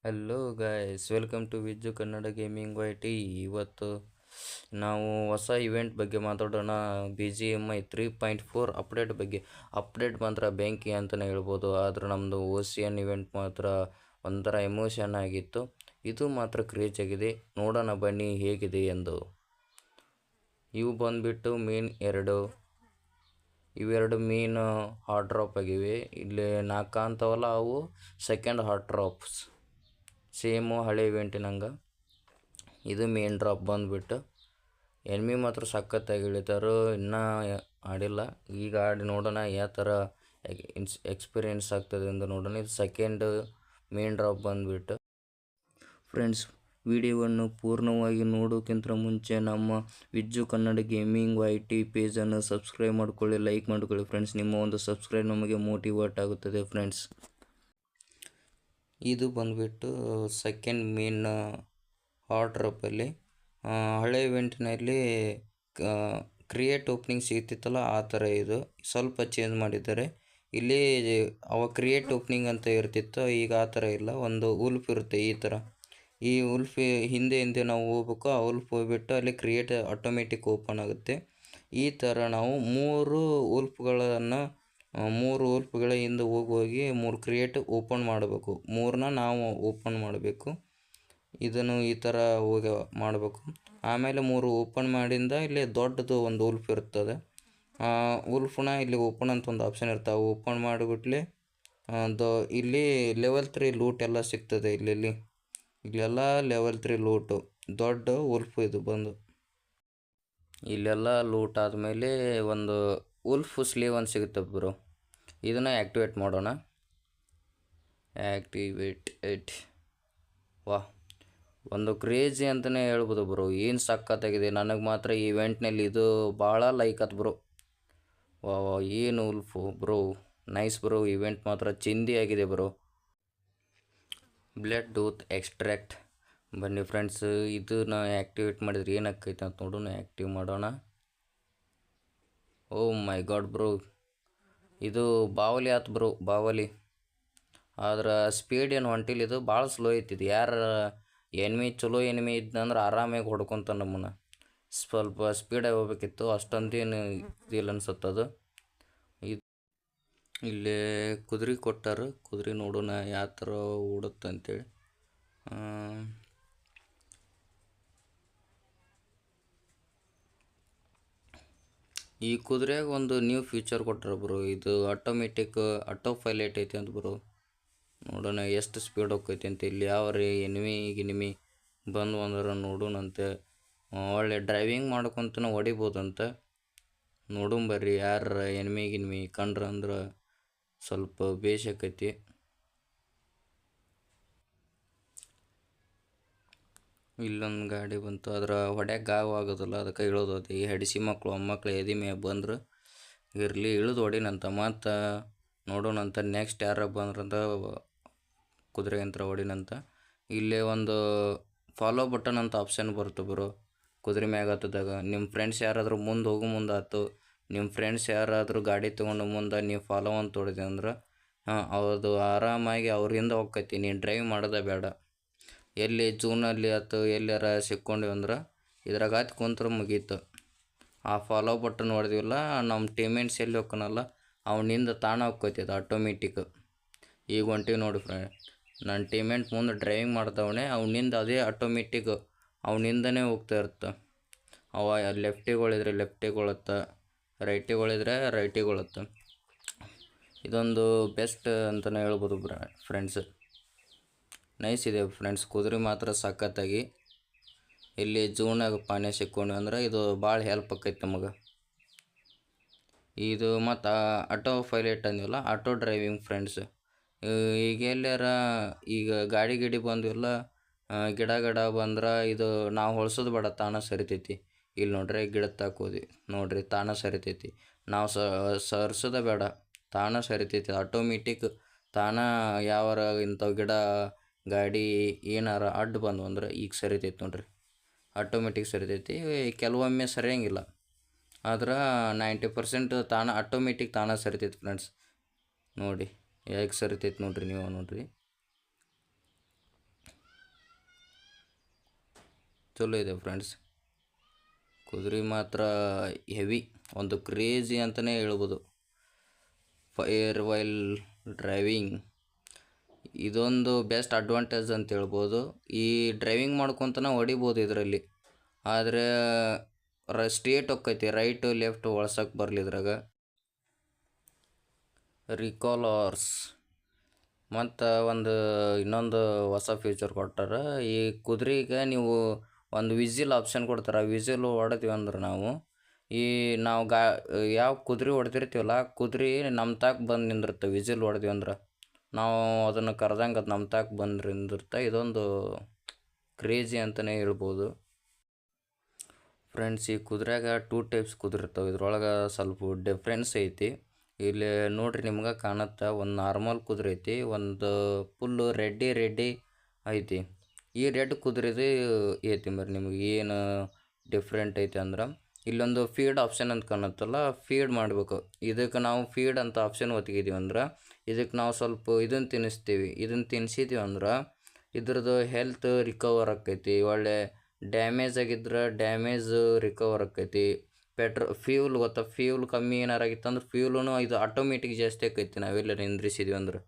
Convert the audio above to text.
Hello guys, welcome to Vijju Kannada gaming ವೈ ಇವತ್ತು ನಾವು ಹೊಸ ಇವೆಂಟ್ ಬಗ್ಗೆ ಮಾತಾಡೋಣ. BGMI 3.4 ಅಪ್ಡೇಟ್ ಬಗ್ಗೆ. ಅಪ್ಡೇಟ್ ಮಾತ್ರ ಬೆಂಕಿ ಅಂತಲೇ ಹೇಳ್ಬೋದು. ಆದರೆ ನಮ್ಮದು OCN ಇವೆಂಟ್ ಮಾತ್ರ ಒಂಥರ ಎಮೋಷನ್ ಆಗಿತ್ತು. ಇದು ಮಾತ್ರ ಕ್ರೇಜ್ ಆಗಿದೆ. ನೋಡೋಣ ಬನ್ನಿ ಹೇಗಿದೆ ಎಂದು. ಇವು ಬಂದುಬಿಟ್ಟು ಇವೆರಡು ಮೇನ್ ಹಾಟ್ ಡ್ರಾಪ್ ಆಗಿವೆ. ಇಲ್ಲಿ 4 ಕಾಣ್ತಾವಲ್ಲ, ಅವು ಸೆಕೆಂಡ್ ಹಾಟ್ ಡ್ರಾಪ್ಸ್. ಸೇಮು ಹಳೆ ಇವೆಂಟಿನಂಗೆ. ಇದು ಮೇನ್ ಡ್ರಾಪ್ ಬಂದುಬಿಟ್ಟು ಎನ್ಮಿ ಮಾತ್ರ ಸಖತ್ತಾಗಿ ಇಳಿತಾರೋ. ಇನ್ನೂ ಆಡಿಲ್ಲ, ಈಗ ಆಡಿ ನೋಡೋಣ ಯಾವ ಥರ ಎಕ್ಸ್ಪೀರಿಯೆನ್ಸ್ ಆಗ್ತದೆ ಎಂದು ನೋಡೋಣ. ಇದು ಸೆಕೆಂಡ್ ಮೇನ್ ಡ್ರಾಪ್ ಬಂದುಬಿಟ್ಟು. ಫ್ರೆಂಡ್ಸ್, ವಿಡಿಯೋವನ್ನು ಪೂರ್ಣವಾಗಿ ನೋಡೋಕ್ಕಿಂತ ಮುಂಚೆ ನಮ್ಮ Vijju Kannada gaming YT ಪೇಜನ್ನು subscribe ಮಾಡ್ಕೊಳ್ಳಿ, ಲೈಕ್ ಮಾಡ್ಕೊಳ್ಳಿ ಫ್ರೆಂಡ್ಸ್. ನಿಮ್ಮ ಒಂದು ಸಬ್ಸ್ಕ್ರೈಬ್ ನಮಗೆ ಮೋಟಿವೇಟ್ ಆಗುತ್ತದೆ ಫ್ರೆಂಡ್ಸ್. ಇದು ಬಂದುಬಿಟ್ಟು ಸೆಕೆಂಡ್ ಮೇನ್ ಹಾಟ್ ಡ್ರಾಪಲ್ಲಿ. ಹಳೆ ಇವೆಂಟಿನಲ್ಲಿ ಕ್ರಿಯೇಟ್ ಓಪನಿಂಗ್ ಸಿಗ್ತಿತ್ತಲ್ಲ, ಆ ಥರ ಇದು ಸ್ವಲ್ಪ ಚೇಂಜ್ ಮಾಡಿದ್ದಾರೆ. ಇಲ್ಲಿ ಅವ ಕ್ರಿಯೇಟ್ ಓಪನಿಂಗ್ ಅಂತ ಇರ್ತಿತ್ತು, ಈಗ ಆ ಥರ ಇಲ್ಲ. ಒಂದು ಉಲ್ಫ್ ಇರುತ್ತೆ ಈ ಥರ. ಈ ಉಲ್ಫ್ ಹಿಂದೆ ನಾವು ಹೋಗ್ಬೇಕು. ಆ ಉಲ್ಫ್ ಹೋಗ್ಬಿಟ್ಟು ಅಲ್ಲಿ ಕ್ರಿಯೇಟ್ ಆಟೋಮೆಟಿಕ್ ಓಪನ್ ಆಗುತ್ತೆ. ಈ ಥರ ನಾವು ಮೂರು ಉಲ್ಫ್ಗಳ ಹಿಂದೆ ಹೋಗಿ 3 ಕ್ರಿಯೇಟ್ ಓಪನ್ ಮಾಡಬೇಕು. 3ನ ನಾವು ಓಪನ್ ಮಾಡಬೇಕು. ಇದನ್ನು ಈ ಥರ ಹೋಗಿ ಮಾಡಬೇಕು. ಆಮೇಲೆ 3 ಓಪನ್ ಮಾಡಿಂದ ಇಲ್ಲಿ ದೊಡ್ಡದು ಒಂದು ಉಲ್ಫ್ ಇರ್ತದೆ. ಉಲ್ಫ್ನ ಇಲ್ಲಿ ಓಪನ್ ಅಂತ ಒಂದು ಆಪ್ಷನ್ ಇರ್ತಾವೆ. ಓಪನ್ ಮಾಡಿಬಿಟ್ಲೆ ಇಲ್ಲಿ ಲೆವೆಲ್ 3 ಲೂಟ್ ಎಲ್ಲ ಸಿಗ್ತದೆ. ಇಲ್ಲೆಲ್ಲ ಲೆವೆಲ್ 3 ಲೂಟು. ದೊಡ್ಡ ಉಲ್ಫ್ ಇದು ಬಂದು. ಇಲ್ಲೆಲ್ಲ ಲೂಟ್ ಆದಮೇಲೆ ಒಂದು ಉಲ್ಫ್ ಸ್ಲೇವ್ ಅಂತ ಸಿಗುತ್ತೆ ಬ್ರೋ. ಇದನ್ನು ಆ್ಯಕ್ಟಿವೇಟ್ ಮಾಡೋಣ. Activate it. ವಾಹ್, ಒಂದು ಕ್ರೇಜಿ ಅಂತಲೇ ಹೇಳ್ಬೋದು ಬ್ರೋ. ಏನು ಸಖತ್ತಾಗಿದೆ. ನನಗೆ ಮಾತ್ರ ಈ ಇವೆಂಟ್ನಲ್ಲಿ ಇದು ಭಾಳ ಲೈಕ್ ಆಯ್ತು ಬ್ರೋ. ವಾಹ್, ಏನು ಉಲ್ಫು ಬ್ರೋ, ನೈಸ್ ಬ್ರೋ. ಇವೆಂಟ್ ಮಾತ್ರ ಚಿಂದಿ ಆಗಿದೆ ಬ್ರೋ. Blood tooth extract. ಬನ್ನಿ ಫ್ರೆಂಡ್ಸ್, ಇದನ್ನ ಆ್ಯಕ್ಟಿವೇಟ್ ಮಾಡಿದ್ರೆ ಏನಾಗ್ತೈತೆ ಅಂತ ನೋಡೋಣ. ಆ್ಯಕ್ಟಿವ್ ಮಾಡೋಣ. ಓ ಮೈ ಗಾಡ್ ಬ್ರೋ, ಇದು ಬಾವಲಿ ಆಯ್ತು ಬ್ರೋ, ಬಾವಲಿ. ಆದ್ರೆ ಸ್ಪೀಡ್ ಏನು ಹೊಂಟಿಲ್ಲ, ಇದು ಭಾಳ ಸ್ಲೋ ಐತಿದು. ಯಾರು ಚಲೋ ಎನಿಮಿ ಇದ್ದಂದ್ರೆ ಆರಾಮಾಗಿ ಹೊಡ್ಕೊತ ನಮ್ಮನ್ನು. ಸ್ವಲ್ಪ ಸ್ಪೀಡಾಗಿ ಹೋಗ್ಬೇಕಿತ್ತು, ಅಷ್ಟೊಂದೇನು ಇದಿಲ್ಲ ಅನ್ಸುತ್ತದು. ಇಲ್ಲಿ ಕುದುರೆ ಕೊಟ್ಟಾರ. ಕುದುರೆ ನೋಡೋಣ ಯಾವ ಥರ ಓಡುತ್ತೆ ಅಂತೇಳಿ. ಈ ಕುದುರೆಗೆ ಒಂದು ನ್ಯೂ ಫ್ಯೂಚರ್ ಕೊಟ್ಟರು ಬ್ರೋ. ಇದು ಆಟೋ ಪೈಲಟ್ ಐತಿ ಅಂತ ಬ್ರೋ. ನೋಡೋಣ ಎಷ್ಟು ಸ್ಪೀಡ್ ಹೋಗ್ತೈತಿ ಅಂತ. ಇಲ್ಲಿ ಯಾವ ರೀ ಎನಿಮಿ ಬಂದು ಅಂದ್ರೆ ನೋಡೋಣಂತೆ. ಒಳ್ಳೆ ಡ್ರೈವಿಂಗ್ ಮಾಡ್ಕೊತ ಹೊಡಿಬೋದಂತೆ. ನೋಡುಂಬರ್ರಿ, ಯಾರು ಎನಿಮಿ ಕಂಡ್ರೆ ಅಂದ್ರೆ ಸ್ವಲ್ಪ ಬೇಷಾಕೈತಿ. ಇಲ್ಲೊಂದು ಗಾಡಿ ಬಂತು, ಅದ್ರ ಹೊಡ್ಯಾಗ ಗಾವ ಆಗೋದಿಲ್ಲ, ಅದಕ್ಕೆ ಇಳೋದು. ಈ ಹೆಡಿಸಿ ಮೊಮ್ಮಕ್ಳು ಎದಿ ಮ್ಯಾಗ ಬಂದ್ರೆ ಇರಲಿ, ಇಳಿದು ಹೊಡಿನಂತ. ಮತ್ತು ನೋಡೋಣಂತ ನೆಕ್ಸ್ಟ್ ಯಾರು ಬಂದ್ರಂತ ಕುದುರೆ ಯಂತ್ರ ಹೊಡಿನಂತ. ಇಲ್ಲೇ ಒಂದು ಫಾಲೋ ಬಟನ್ ಅಂತ ಆಪ್ಷನ್ ಬರುತ್ತೆ ಬ್ರೋ ಕುದುರೆ ಮ್ಯಾಗ ಹತ್ತದಾಗ. ನಿಮ್ಮ ಫ್ರೆಂಡ್ಸ್ ಯಾರಾದರೂ ಮುಂದೆ ಆಯ್ತು, ನಿಮ್ಮ ಫ್ರೆಂಡ್ಸ್ ಯಾರಾದರೂ ಗಾಡಿ ತೊಗೊಂಡು ಮುಂದೆ ನೀವು ಫಾಲೋ ಅಂತ ಹೊಡೆದೆ ಅಂದ್ರೆ ಅದು ಆರಾಮಾಗಿ ಅವ್ರಿಂದ ಹೋಗ್ತೈತಿ. ನೀನು ಡ್ರೈವ್ ಮಾಡೋದೇ ಬೇಡ. ಎಲ್ಲಿ ಜೂನಲ್ಲಿ ಆಯ್ತು ಎಲ್ಲಾರ ಸಿಕ್ಕೊಂಡಿವಿ ಅಂದ್ರೆ ಇದ್ರಾಗ ಹತ್ತಿ ಕುಂತ್ರೆ ಮುಗೀತು. ಆ ಫಾಲೋ ಬಟನ್ ಹೊಡೆದಿವಲ್ಲ, ನಮ್ಮ ಟೀಮೇಟ್ಸ್ ಎಲ್ಲಿ ಹೋಗ್ಕನಲ್ಲ ಅವನಿಂದ ತಾಣ ಹೋಗ್ತೈತಿ ಆಟೋಮೆಟಿಕ್. ಈಗ ಹೊಂಟಿವಿ ನೋಡಿ ಫ್ರೆಂಡ್, ನನ್ನ ಟೀಮೇಟ್ ಮುಂದೆ ಡ್ರೈವಿಂಗ್ ಮಾಡ್ದವನೇ, ಅವನಿಂದ ಅದೇ ಆಟೋಮೆಟಿಕ್ ಅವನಿಂದನೇ ಹೋಗ್ತಾ ಇರುತ್ತೆ. ಅವ ಲೆಫ್ಟಿಗೆ ಹೊಳಿದ್ರೆ ಲೆಫ್ಟಿಗೆ ಹೊಳುತ್ತೆ, ರೈಟಿಗೆ ಹೊಳಿದ್ರೆ ರೈಟಿಗೆ ಹೊಳುತ್ತೆ. ಇದೊಂದು ಬೆಸ್ಟ್ ಅಂತಲೇ ಹೇಳ್ಬೋದು ಫ್ರೆಂಡ್ಸ್. ನೈಸ್ ಇದೆ ಫ್ರೆಂಡ್ಸ್. ಕುದುರೆ ಮಾತ್ರ ಸಖತ್ತಾಗಿ. ಇಲ್ಲಿ ಜೂನಾಗ ಪಾನೆ ಸಿಕ್ಕೊಂಡು ಅಂದ್ರೆ ಇದು ಭಾಳ ಹೆಲ್ಪ್ ಆಕೈತೆ ನಮಗೆ. ಇದು ಮತ್ತು ಆಟೋ ಪೈಲಟ್ ಅಂದಿವಲ್ಲ, ಆಟೋ ಡ್ರೈವಿಂಗ್ ಫ್ರೆಂಡ್ಸ್. ಈಗ ಎಲ್ಲಾರ ಈಗ ಗಾಡಿ ಬಂದ್ವಿಲ್ಲ, ಗಿಡ ಬಂದ್ರೆ ಇದು ನಾವು ಹೊಳ್ಸೋದು ಬೇಡ, ತಾನ ಸರಿತೈತಿ. ಇಲ್ಲಿ ನೋಡ್ರಿ ಗಿಡದ ತಾಕೋದಿ ನೋಡ್ರಿ, ತಾನ ಸರಿತೈತಿ. ನಾವು ಸರಿಸೋದೇ ಬೇಡ, ತಾನ ಸರಿತೈತಿ ಆಟೋಮೆಟಿಕ್. ತಾನ ಯಾವಾರ ಇಂಥವು ಗಿಡ ಗಾಡಿ ಏನಾರ ಅಡ್ಡ ಬಂದು ಅಂದ್ರೆ ಈಗ ಸರಿತೈತಿ ನೋಡ್ರಿ, ಆಟೋಮೆಟಿಕ್ ಸರಿತೈತಿ. ಕೆಲವೊಮ್ಮೆ ಸರಿಯಂಗಿಲ್ಲ, ಆದ್ರೆ 90% ಆಟೋಮೆಟಿಕ್ ತಾನ ಸರಿತೈತಿ ಫ್ರೆಂಡ್ಸ್. ನೋಡಿ ಹೇಗೆ ಸರಿತೈತಿ ನೋಡ್ರಿ, ನೀವು ನೋಡ್ರಿ. ಚಲೋ ಇದೆ ಫ್ರೆಂಡ್ಸ್. ಕುದುರೆ ಮಾತ್ರ ಹೆವಿ, ಒಂದು ಕ್ರೇಜಿ ಅಂತಲೇ ಹೇಳ್ಬೋದು. ಫೈರ್ ವೈಲ್ ಡ್ರೈವಿಂಗ್ ಇದೊಂದು ಬೆಸ್ಟ್ ಅಡ್ವಾಂಟೇಜ್ ಅಂತ ಹೇಳ್ಬೋದು. ಈ ಡ್ರೈವಿಂಗ್ ಮಾಡ್ಕೊತನ ಹೊಡಿಬೋದು ಇದರಲ್ಲಿ, ಆದರೆ ಸ್ಟ್ರೇಟ್ ಹೋಕ್ಕೈತಿ, ರೈಟ್ ಲೆಫ್ಟ್ ಒಳ್ಸಕ್ಕೆ ಬರಲಿ ಇದ್ರಾಗ. ರಿಕಾಲರ್ಸ್ ಮತ್ತು ಇನ್ನೊಂದು ಹೊಸ ಫ್ಯೂಚರ್ ಕೊಟ್ಟಾರ. ಈ ಕುದುರೆಗೆ ನೀವು ಒಂದು ವಿಸಿಲ್ ಆಪ್ಷನ್ ಕೊಡ್ತಾರೆ. ಆ ವಿಸಿಲ್ ಹೊಡೆದ್ವಿ ಅಂದ್ರೆ ನಾವು ಯಾವ ಕುದುರೆ ಹೊಡೆದಿರ್ತೀವಲ್ಲ, ಕುದುರೆ ನಮ್ಮ ತಾಕ ಬಂದು ನಿಂದಿರುತ್ತೆ. ವಿಸಿಲ್ ಹೊಡೆದ್ವಿ ಅಂದ್ರೆ ನಾವು ಅದನ್ನು ಕರೆದಂಗೆ ಅದು ನಮ್ಮ ತಾಕ ಬಂದು ನಿಂದಿರುತ್ತೆ. ಇದೊಂದು ಕ್ರೇಜಿ ಅಂತಲೇ ಹೇಳ್ಬೋದು. ಫ್ರೆಂಡ್ಸ್, ಈ ಕುದುರೆಯಾಗ 2 ಟೈಪ್ಸ್ ಕುದುರೆ ಇರ್ತಾವೆ. ಇದ್ರೊಳಗೆ ಸ್ವಲ್ಪ ಡಿಫ್ರೆನ್ಸ್ ಐತಿ. ಇಲ್ಲಿ ನೋಡ್ರಿ, ನಿಮ್ಗೆ ಕಾಣುತ್ತೆ. ಒಂದು ನಾರ್ಮಲ್ ಕುದುರೆ ಐತಿ, ಒಂದು ಫುಲ್ಲು ರೆಡ್ಡಿ ಐತಿ. ಈ ರೆಡ್ ಕುದುರೆದು ಐತಿ ಮರಿ ನಿಮ್ಗೆ ಏನು ಡಿಫ್ರೆಂಟ್ ಐತಿ ಅಂದ್ರೆ, ಇಲ್ಲೊಂದು ಫೀಡ್ ಆಪ್ಷನ್ ಅಂತ ಕಾಣುತ್ತಲ್ಲ, ಫೀಡ್ ಮಾಡಬೇಕು. ಇದಕ್ಕೆ ನಾವು ಫೀಡ್ ಅಂತ ಆಪ್ಷನ್ ಒತ್ತಿದ್ದೀವಿ ಅಂದ್ರೆ ಇದಕ್ಕೆ ನಾವು ಸ್ವಲ್ಪ ಇದನ್ನು ತಿನ್ನಿಸ್ತೀವಿ. ಇದನ್ನು ತಿನ್ನಿಸಿದ್ದೀವಿ ಅಂದ್ರೆ ಇದ್ರದ್ದು ಹೆಲ್ತ್ ರಿಕವರ್ ಆಕ್ಕೈತಿ. ಒಳ್ಳೆ ಡ್ಯಾಮೇಜ್ ಆಗಿದ್ರೆ ಡ್ಯಾಮೇಜ್ ರಿಕವರ್ ಆಕ್ಕೈತಿ. ಫ್ಯೂಲ್ ಗೊತ್ತಾ, ಫ್ಯೂಲ್ ಕಮ್ಮಿ ಏನಾರಾಗಿತ್ತು ಅಂದ್ರೆ ಫ್ಯೂಲೂ ಇದು ಆಟೋಮೆಟಿಕ್ ಜಾಸ್ತಿ ಆಕ್ಕೈತಿ ನಾವೆಲ್ಲ ನಿಂದ್ರಿಸಿದ್ವಿ ಅಂದ್ರೆ.